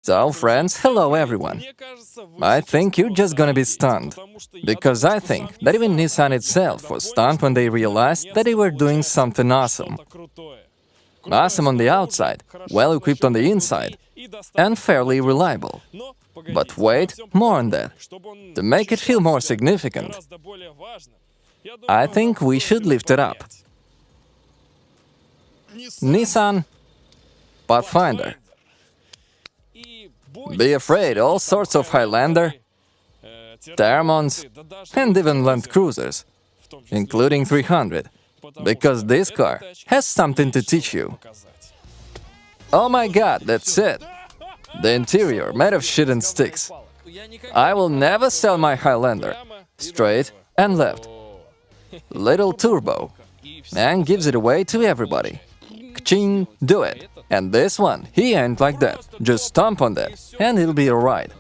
So, friends, hello everyone. I think you're just gonna be stunned. Because I think that even Nissan itself was stunned when they realized that they were doing something awesome. Awesome on the outside, well equipped on the inside, and fairly reliable. But wait, more on that. To make it feel more significant, I think we should lift it up. Nissan Pathfinder. Be afraid, all sorts of Highlander, Termons, and even Land Cruisers, including 300, because this car has something to teach you. Oh my god, that's it! The interior made of shit and sticks. I will never sell my Highlander. Straight and left. Little turbo. And gives it away to everybody. Ka-ching, do it. And this one, he ain't like that. Just stomp on that, and it'll be alright.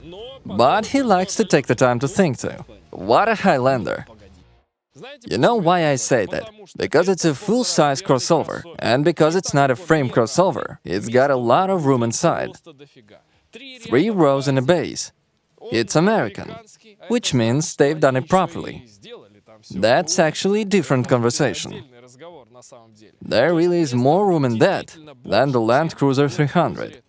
But he likes to take the time to think too. What a Highlander. You know why I say that? Because it's a full-size crossover, and because it's not a frame crossover, it's got a lot of room inside. 3 rows and a base. It's American, which means they've done it properly. That's actually a different conversation. There really is more room in that than the Land Cruiser 300.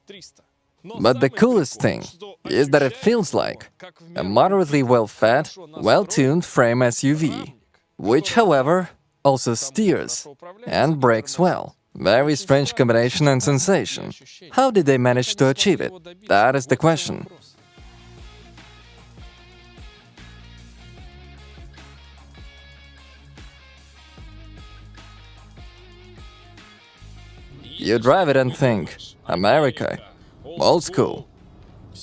But the coolest thing is that it feels like a moderately well-fed, well-tuned frame SUV, which, however, also steers and brakes well. Very strange combination and sensation. How did they manage to achieve it? That is the question. You drive it and think, America, old school.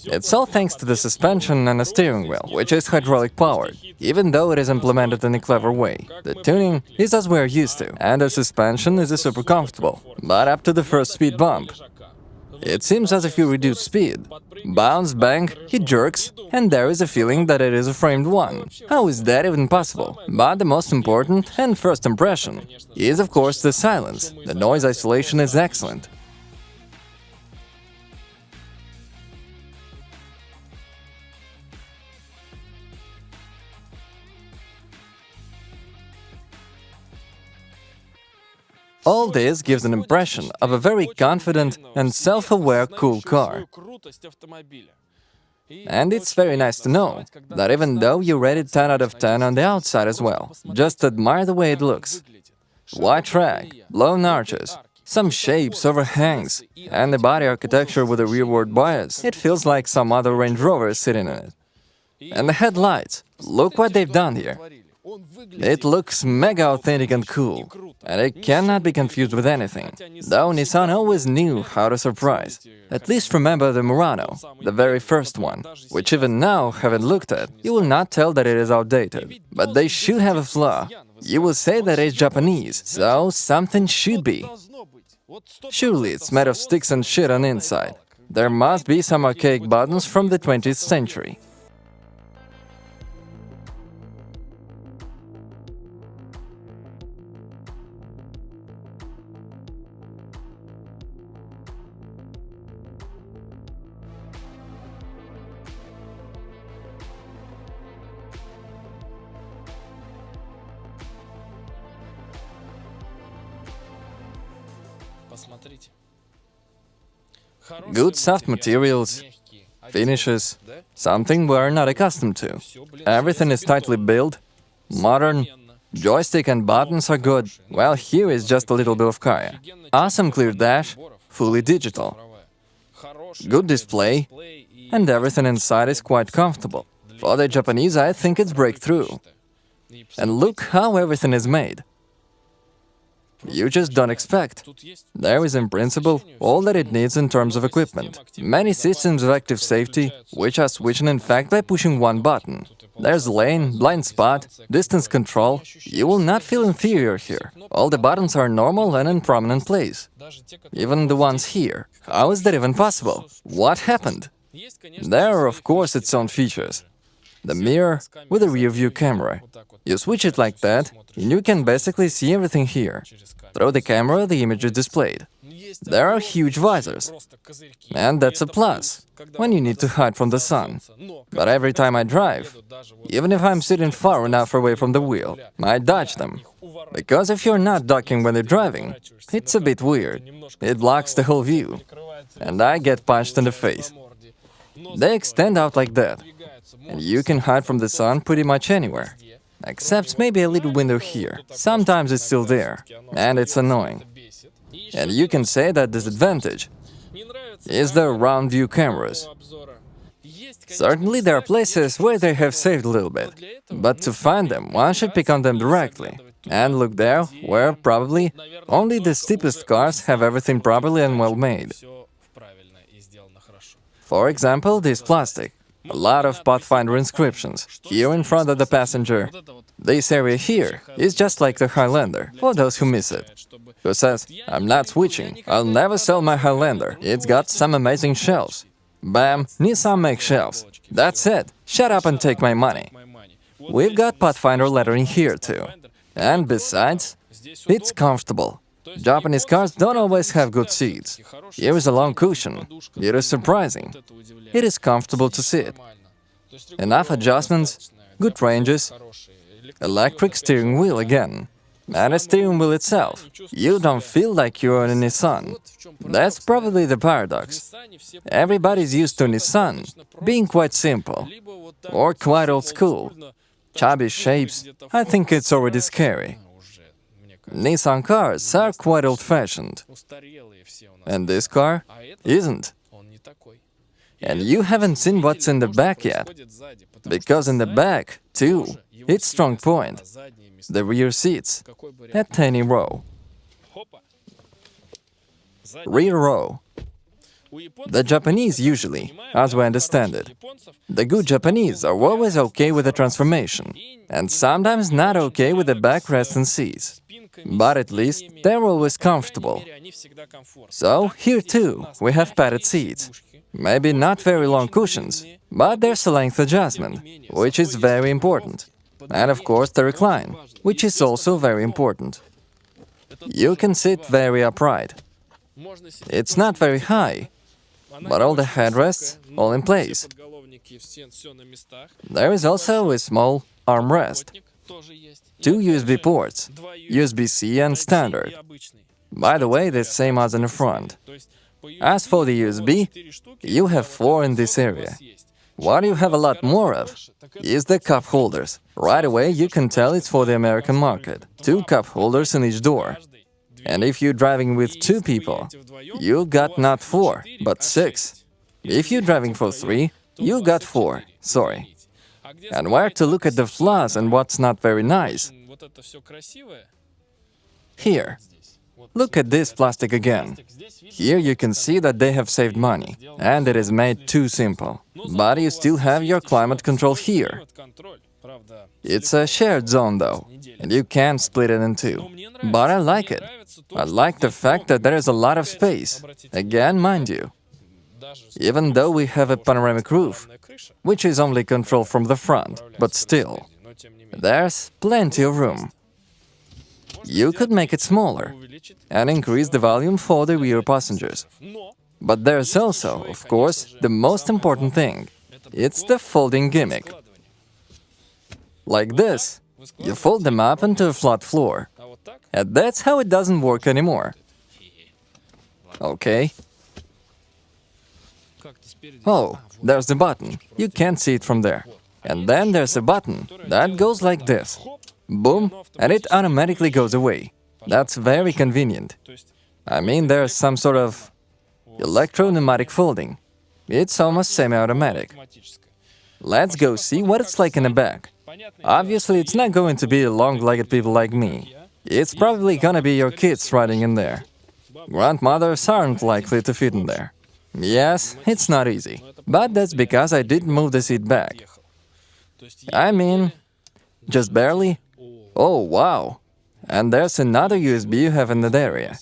It's all thanks to the suspension and the steering wheel, which is hydraulic-powered, even though it is implemented in a clever way. The tuning is as we're used to, and the suspension is super comfortable. But up to the first speed bump, it seems as if you reduce speed. Bounce, bang, it jerks, and there is a feeling that it is a framed one. How is that even possible? But the most important and first impression is, of course, the silence. The noise isolation is excellent. All this gives an impression of a very confident and self-aware cool car. And it's very nice to know that even though you rate it 10 out of 10 on the outside as well, just admire the way it looks. Wide track, blown arches, some shapes, overhangs, and the body architecture with a rearward bias. It feels like some other Range Rover is sitting in it. And the headlights, look what they've done here. It looks mega authentic and cool, and it cannot be confused with anything. Though Nissan always knew how to surprise. At least remember the Murano, the very first one, which even now, having looked at, you will not tell that it is outdated. But they should have a flaw. You will say that it's Japanese, so something should be. Surely it's made of sticks and shit on the inside. There must be some archaic buttons from the 20th century. Good soft materials, finishes, something we're not accustomed to. Everything is tightly built, modern, joystick and buttons are good. Well, here is just a little bit of Kaya. Awesome clear dash, fully digital. Good display, and everything inside is quite comfortable. For the Japanese, I think it's breakthrough. And look how everything is made. You just don't expect. There is, in principle, all that it needs in terms of equipment. Many systems of active safety, which are switching in fact by pushing one button. There's lane, blind spot, distance control. You will not feel inferior here. All the buttons are normal and in prominent place. Even the ones here. How is that even possible? What happened? There are, of course, its own features. the mirror with a rear view camera. You switch it like that, and you can basically see everything here. Through the camera, the image is displayed. There are huge visors, and that's a plus when you need to hide from the sun. But every time I drive, even if I'm sitting far enough away from the wheel, I dodge them. Because if you're not ducking when you're driving, it's a bit weird. It blocks the whole view, and I get punched in the face. They extend out like that, and you can hide from the sun pretty much anywhere. Except maybe a little window here. Sometimes it's still there, and it's annoying. And you can say that disadvantage is the round view cameras. Certainly there are places where they have saved a little bit, but to find them, one should pick on them directly and look there where probably only the steepest cars have everything properly and well made. For example, this plastic. A lot of Pathfinder inscriptions here in front of the passenger. This area here is just like the Highlander, for those who miss it. Who says, I'm not switching, I'll never sell my Highlander, it's got some amazing shelves. Bam, Nissan makes shelves. That's it, shut up and take my money. We've got Pathfinder lettering here too. And besides, it's comfortable. Japanese cars don't always have good seats. Here is a long cushion. It is surprising. It is comfortable to sit. Enough adjustments, good ranges, electric steering wheel again. And a steering wheel itself. You don't feel like you're in a Nissan. That's probably the paradox. Everybody's used to Nissan being quite simple, or quite old school. Chubby shapes, I think it's already scary. Nissan cars are quite old-fashioned, and this car isn't. And you haven't seen what's in the back yet, because in the back, too, it's strong point, the rear seats, a tiny row. Rear row. The Japanese usually, as we understand it, the good Japanese are always okay with the transformation, and sometimes not okay with the backrest and seats. But at least they're always comfortable. So here too, we have padded seats. Maybe not very long cushions, but there's a length adjustment, which is very important. And of course the recline, which is also very important. You can sit very upright. It's not very high, but all the headrests, all in place. There is also a small armrest. 2 USB ports, USB-C and standard. By the way, the same as in the front. As for the USB, you have 4 in this area. What you have a lot more of is the cup holders. Right away you can tell it's for the American market. 2 cup holders in each door. And if you're driving with 2 people, you got not 4, but 6. If you're driving for 3, you got 4, sorry. And where to look at the flaws and what's not very nice? Here. Look at this plastic again. Here you can see that they have saved money, and it is made too simple. But you still have your climate control here. It's a shared zone though, and you can't split it in 2. But I like it. I like the fact that there is a lot of space. Again, mind you. Even though we have a panoramic roof, which is only controlled from the front, but still, there's plenty of room. You could make it smaller and increase the volume for the rear passengers. But there's also, of course, the most important thing. It's the folding gimmick. Like this, you fold them up into a flat floor. And that's how it doesn't work anymore. Okay. Oh, there's the button. You can't see it from there. And then there's a button that goes like this. Boom, and it automatically goes away. That's very convenient. I mean, there's some sort of electro-pneumatic folding. It's almost semi-automatic. Let's go see what it's like in the back. Obviously, it's not going to be long-legged people like me. It's probably gonna be your kids riding in there. Grandmothers aren't likely to fit in there. Yes, it's not easy, but that's because I didn't move the seat back. I mean, just barely. Oh, wow! And there's another USB you have in that area.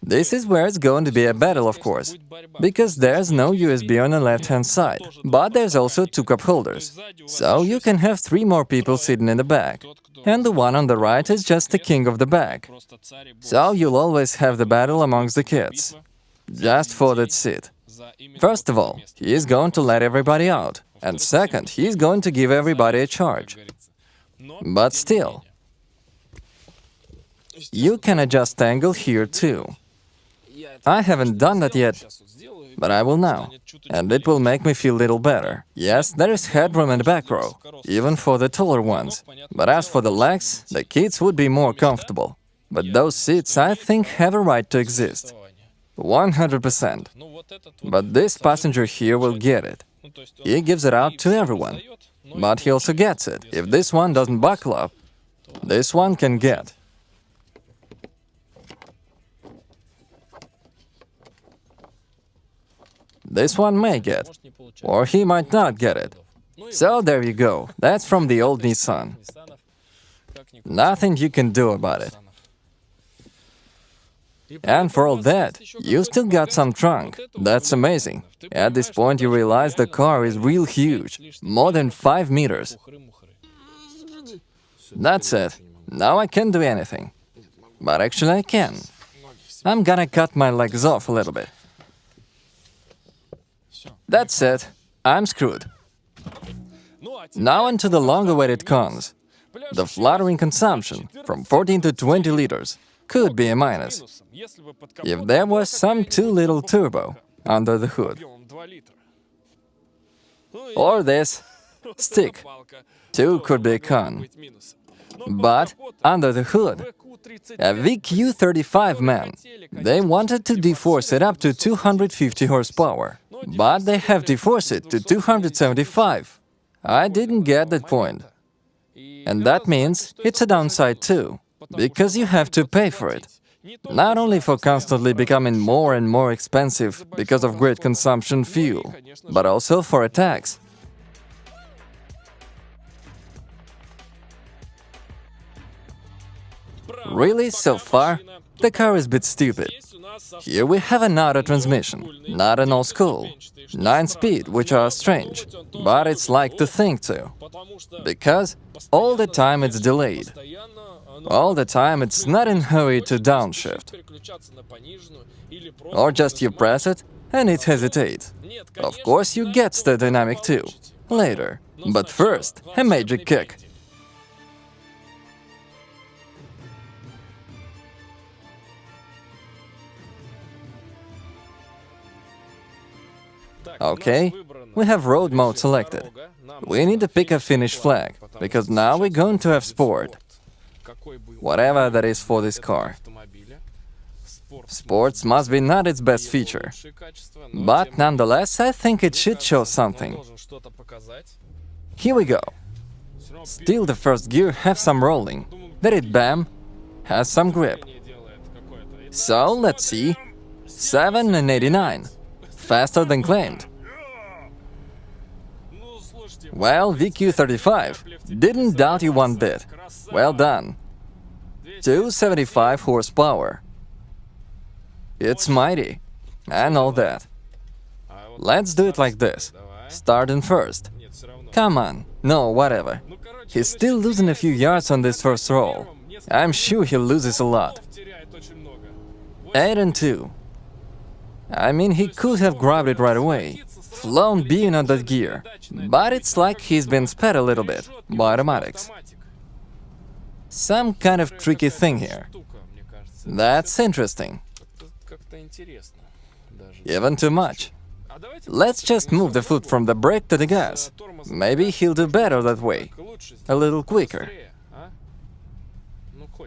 This is where it's going to be a battle, of course, because there's no USB on the left-hand side, but there's also two cup holders, so you can have 3 more people sitting in the back, and the one on the right is just the king of the back. So you'll always have the battle amongst the kids, just for that seat. First of all, he is going to let everybody out, and second, he is going to give everybody a charge. But still, you can adjust angle here too. I haven't done that yet, but I will now, and it will make me feel a little better. Yes, there is headroom in the back row, even for the taller ones. But as for the legs, the kids would be more comfortable. But those seats, I think, have a right to exist. 100%. But this passenger here will get it. He gives it out to everyone. But he also gets it. If this one doesn't buckle up, this one can get. This one may get, or he might not get it. So there you go, that's from the old Nissan. Nothing you can do about it. And for all that, you still got some trunk. That's amazing. At this point you realize the car is real huge, more than 5 meters. That's it. Now I can't do anything. But actually I can. I'm gonna cut my legs off a little bit. That's it. I'm screwed. Now onto the long-awaited cons. The fluttering consumption, from 14 to 20 liters, could be a minus. If there was some too little turbo under the hood. Or this stick, too, could be a con. But under the hood, a VQ35 man, they wanted to deforce it up to 250 horsepower. But they have deforced it to 275. I didn't get that point. And that means it's a downside too, because you have to pay for it. Not only for constantly becoming more and more expensive because of great consumption fuel, but also for a tax. Really, so far, the car is a bit stupid. Here we have an auto transmission, not an old school, 9-speed, which are strange, but it's like to think too. Because all the time it's delayed. All the time it's not in hurry to downshift. Or just you press it and it hesitates. Of course you get the dynamic too, later. But first, a major kick. Okay, we have road mode selected. We need to pick a Finnish flag, because now we're going to have sport. Whatever that is for this car. Sports must be not its best feature. But nonetheless, I think it should show something. Here we go. Still the first gear have some rolling. Then it bam, has some grip. So let's see. 7 and 89. Faster than claimed. Well, VQ35 didn't doubt you one bit. Well done. 275 horsepower. It's mighty. And all that. Let's do it like this. Starting first. Come on. No, whatever. He's still losing a few yards on this first roll. I'm sure he loses a lot. 8 and 2. I mean, he could have grabbed it right away, flown being on that gear, but it's like he's been sped a little bit by automatics. Some kind of tricky thing here. That's interesting. Even too much. Let's just move the foot from the brake to the gas. Maybe he'll do better that way, a little quicker.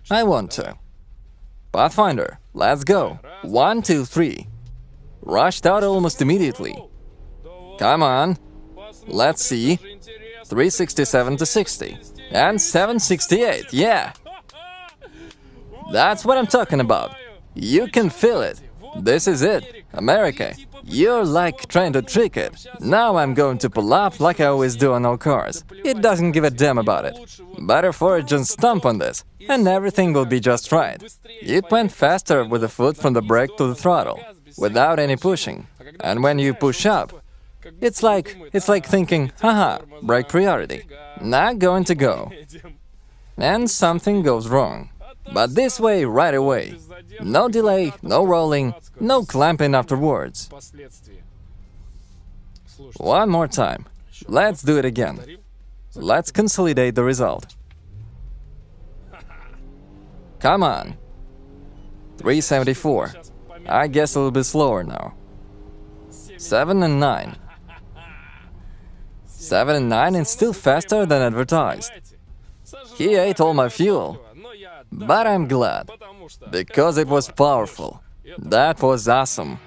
I want to. Pathfinder, let's go. 1, 2, 3. Rushed out almost immediately. Come on. Let's see. 367 to 60. And 768, yeah! That's what I'm talking about. You can feel it. This is it. America. You're like trying to trick it. Now I'm going to pull up like I always do on all cars. It doesn't give a damn about it. Better for it just stomp on this, and everything will be just right. It went faster with the foot from the brake to the throttle, without any pushing. And when you push up, it's like thinking, haha, brake priority. Not going to go. And something goes wrong. But this way, right away. No delay, no rolling, no clamping afterwards. One more time. Let's do it again. Let's consolidate the result. Come on. 374. I guess a little bit slower now. 7 and 9. 7 and 9 and still faster than advertised. He ate all my fuel. But I'm glad, because it was powerful. That was awesome.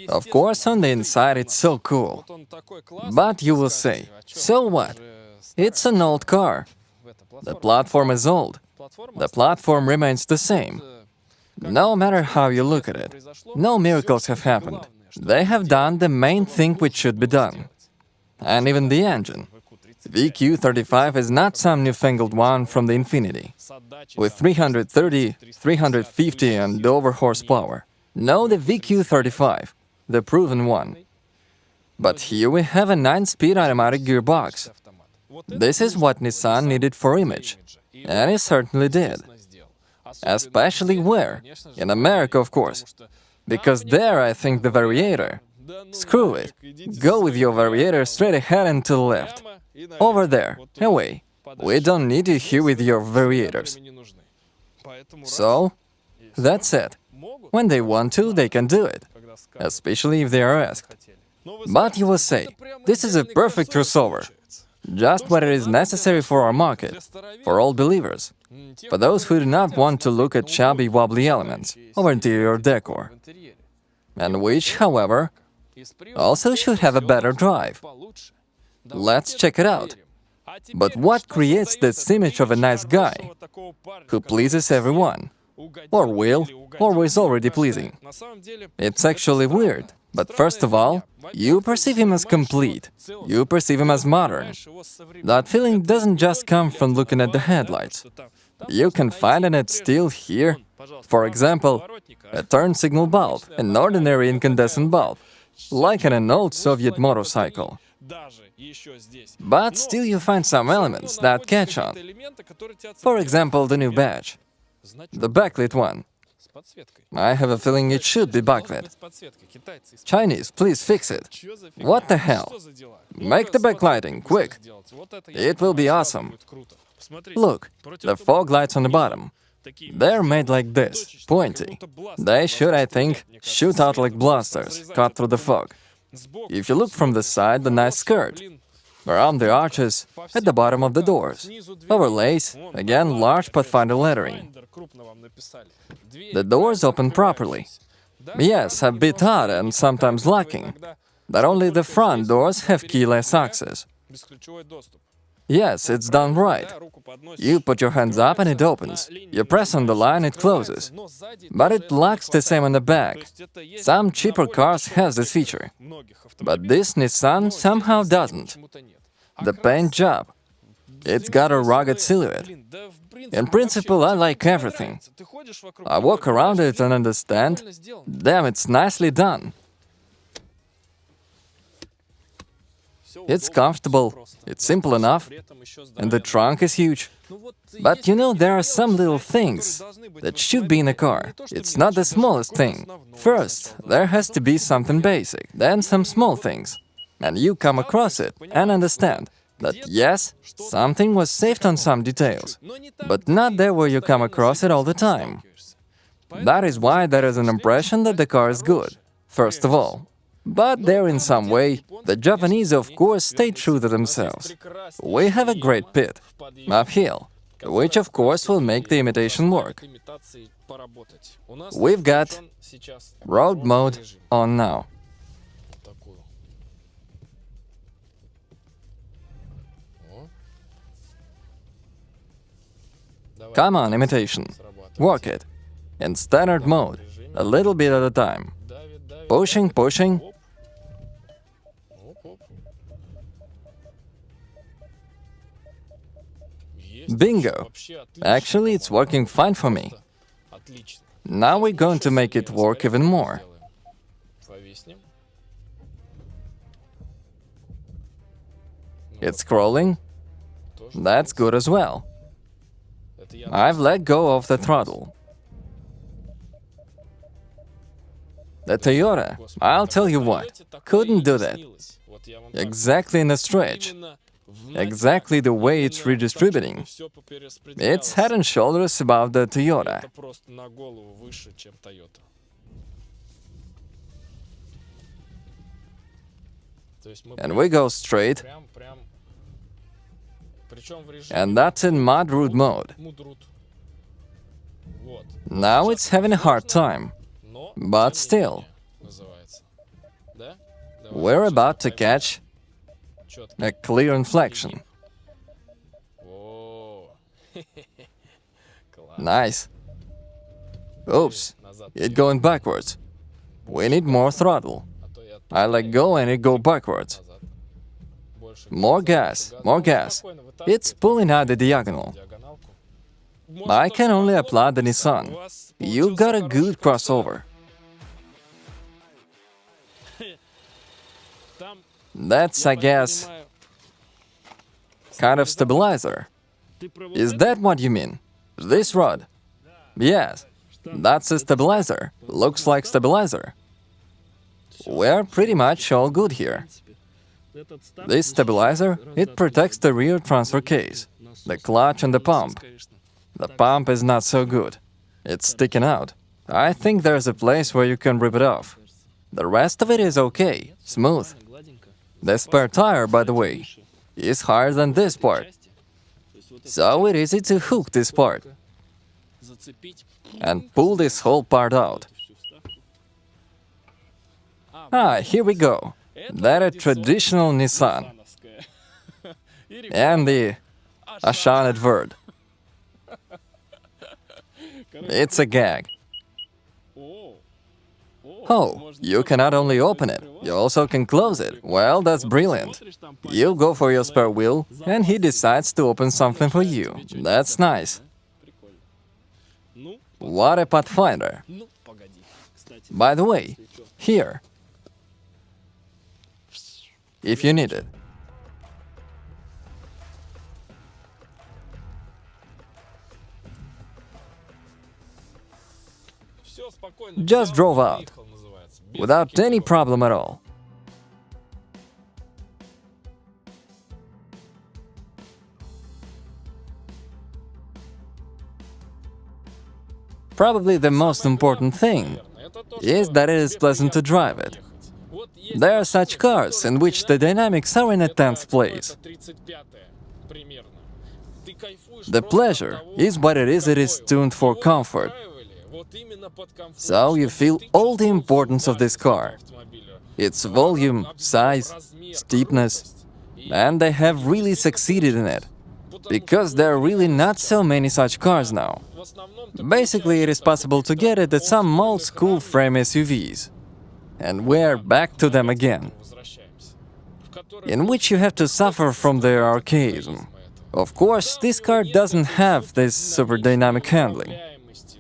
Of course, on the inside it's so cool. But you will say, so what? It's an old car. The platform is old. The platform remains the same. No matter how you look at it, no miracles have happened. They have done the main thing which should be done. And even the engine. VQ35 is not some newfangled one from the Infinity, with 330, 350 and over horsepower. No, the VQ35, the proven one. But here we have a 9-speed automatic gearbox. This is what Nissan needed for image. And it certainly did. Especially where? In America, of course. Because there, I think the variator. Screw it. Go with your variator straight ahead and to the left. Over there, away. We don't need you here with your variators. So, that's it. When they want to, they can do it. Especially if they are asked. But you will say, this is a perfect crossover. Just what it is necessary for our market, for all believers, for those who do not want to look at chubby, wobbly elements of interior decor, and which, however, also should have a better drive. Let's check it out. But what creates this image of a nice guy, who pleases everyone, or will, or is already pleasing? It's actually weird. But first of all, you perceive him as complete. You perceive him as modern. That feeling doesn't just come from looking at the headlights. You can find in it still here, for example, a turn signal bulb, an ordinary incandescent bulb, like in an old Soviet motorcycle. But still you find some elements that catch on. For example, the new badge, the backlit one. I have a feeling it should be backlit. Chinese, please fix it. What the hell? Make the backlighting, quick. It will be awesome. Look, the fog lights on the bottom. They're made like this, pointy. They should, I think, shoot out like blasters, cut through the fog. If you look from the side, the nice skirt. Around the arches, at the bottom of the doors. Overlays, again, large Pathfinder lettering. The doors open properly. Yes, a bit odd and sometimes lacking, that only the front doors have keyless access. Yes, it's done right. You put your hands up and it opens. You press on the line, it closes. But it lacks the same on the back. Some cheaper cars has this feature. But this Nissan somehow doesn't. The paint job. It's got a rugged silhouette. In principle, I like everything. I walk around it and understand, damn, it's nicely done. It's comfortable, it's simple enough, and the trunk is huge. But you know, there are some little things that should be in a car. It's not the smallest thing. First, there has to be something basic, then some small things. And you come across it and understand that yes, something was saved on some details, but not there where you come across it all the time. That is why there is an impression that the car is good, first of all. But there in some way, the Japanese of course stay true to themselves. We have a great pit, uphill, which of course will make the imitation work. We've got road mode on now. Come on, imitation. Work it. In standard mode, a little bit at a time. Pushing, pushing. Bingo! Actually, it's working fine for me. Now we're going to make it work even more. It's scrolling. That's good as well. I've let go of the throttle. The Toyota, I'll tell you what, couldn't do that. Exactly in a stretch. Exactly the way it's redistributing. It's head and shoulders above the Toyota. And we go straight. And that's in mud route mode. Now it's having a hard time. But still, we're about to catch a clear inflection. Nice. Oops, it's going backwards. We need more throttle. I let go and it go backwards. More gas, more gas. It's pulling out the diagonal. I can only applaud the Nissan. You got a good crossover. That's, I guess, kind of stabilizer. Is that what you mean? This rod? Yes, that's a stabilizer. Looks like stabilizer. We're pretty much all good here. This stabilizer, it protects the rear transfer case, the clutch and the pump. The pump is not so good. It's sticking out. I think there's a place where you can rip it off. The rest of it is okay, smooth. The spare tire, by the way, is higher than this part. So it's easy to hook this part and pull this whole part out. Ah, here we go. That's a traditional Nissan. And the Ashanted word. It's a gag. Oh, you can not only open it, you also can close it. Well, that's brilliant. You go for your spare wheel, and he decides to open something for you. That's nice. What a Pathfinder. By the way, here, if you need it. Just drove out, without any problem at all. Probably the most important thing is that it is pleasant to drive it. There are such cars in which the dynamics are in a 10th place. The pleasure is what it is tuned for comfort. So you feel all the importance of this car. Its volume, size, steepness, and they have really succeeded in it. Because there are really not so many such cars now. Basically, it is possible to get it at some old-school frame SUVs. And we're back to them again, in which you have to suffer from their archaism. Of course, this car doesn't have this super dynamic handling.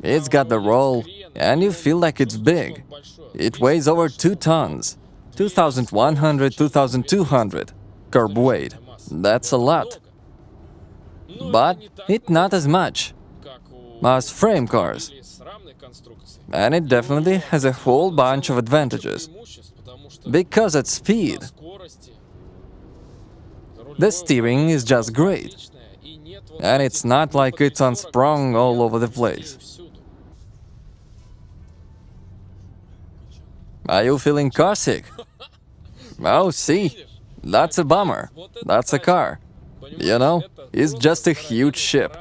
It's got the roll, and you feel like it's big. It weighs over 2 tons, 2,100, 2,200 curb weight. That's a lot. But it's not as much as frame cars. And it definitely has a whole bunch of advantages. Because at speed, the steering is just great. And it's not like it's unsprung all over the place. Are you feeling carsick? Oh, see, that's a bummer. That's a car. You know, it's just a huge ship.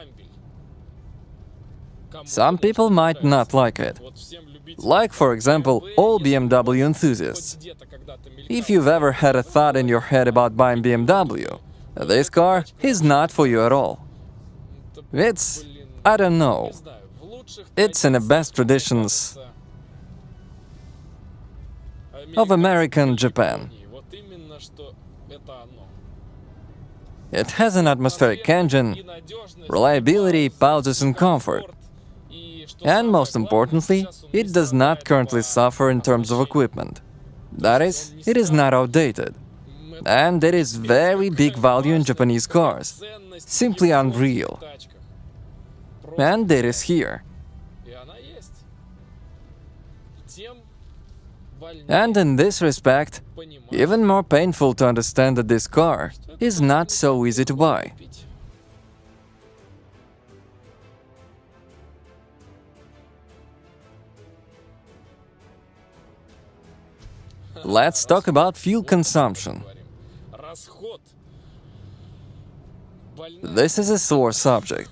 Some people might not like it. Like, for example, all BMW enthusiasts. If you've ever had a thought in your head about buying BMW, this car is not for you at all. It's I don't know. It's in the best traditions of American Japan. It has an atmospheric engine, reliability, pauses, and comfort. And most importantly, it does not currently suffer in terms of equipment. That is, it is not outdated. And there is very big value in Japanese cars. Simply unreal. And it is here. And in this respect, even more painful to understand that this car is not so easy to buy. Let's talk about fuel consumption. This is a sore subject.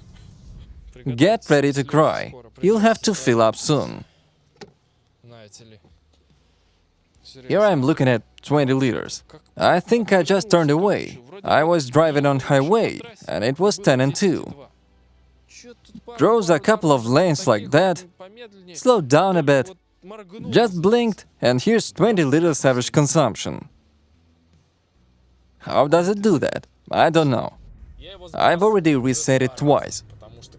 Get ready to cry. You'll have to fill up soon. Here I'm looking at 20 liters. I think I just turned away. I was driving on highway, and it was 10 and 2. Drove a couple of lanes like that, slowed down a bit, just blinked, and here's 20 liters average consumption. How does it do that? I don't know. I've already reset it twice,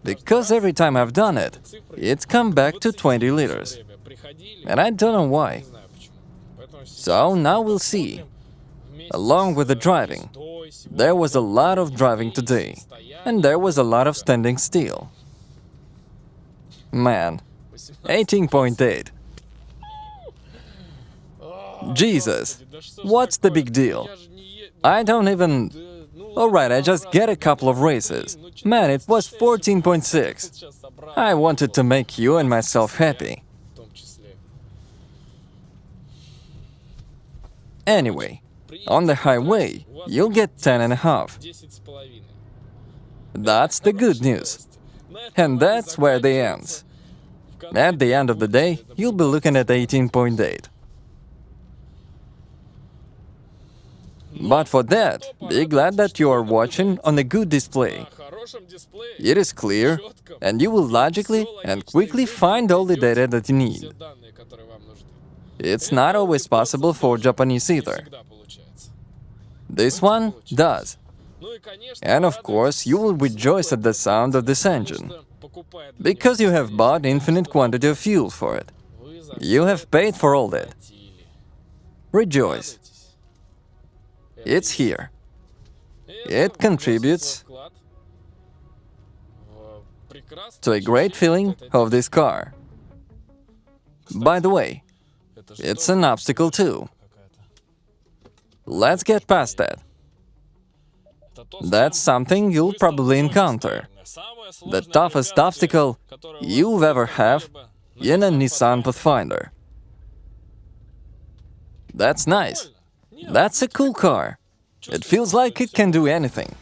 because every time I've done it, it's come back to 20 liters. And I don't know why. So now we'll see. Along with the driving, there was a lot of driving today, and there was a lot of standing still. Man, 18.8. Jesus, what's the big deal? I don't even... Alright, I just get a couple of races. Man, it was 14.6. I wanted to make you and myself happy. Anyway, on the highway, you'll get 10.5. That's the good news. And that's where they ends. At the end of the day, you'll be looking at 18.8. But for that, be glad that you are watching on a good display. It is clear, and you will logically and quickly find all the data that you need. It's not always possible for Japanese either. This one does. And of course, you will rejoice at the sound of this engine, because you have bought infinite quantity of fuel for it. You have paid for all that. Rejoice. It's here. It contributes to a great feeling of this car. By the way, it's an obstacle too. Let's get past that. That's something you'll probably encounter. The toughest obstacle you'll ever have in a Nissan Pathfinder. That's nice. That's a cool car. It feels like it can do anything.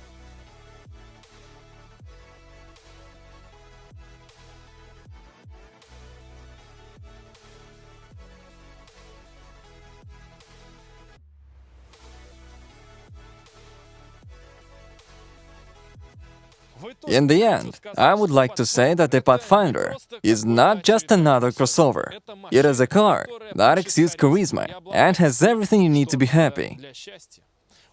In the end, I would like to say that the Pathfinder is not just another crossover. It is a car that exudes charisma and has everything you need to be happy.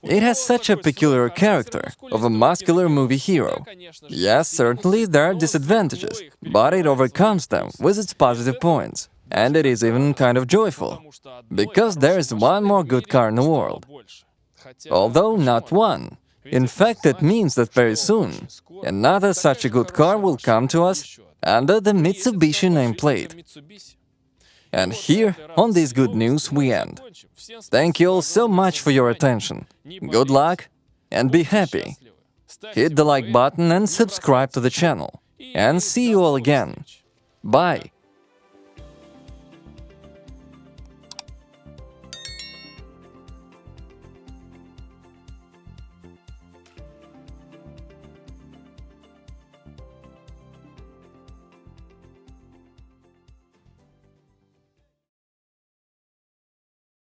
It has such a peculiar character of a muscular movie hero. Yes, certainly there are disadvantages, but it overcomes them with its positive points. And it is even kind of joyful, because there is one more good car in the world. Although not one. In fact, it means that very soon, another such a good car will come to us under the Mitsubishi nameplate. And here, on this good news, we end. Thank you all so much for your attention. Good luck and be happy. Hit the like button and subscribe to the channel. And see you all again. Bye.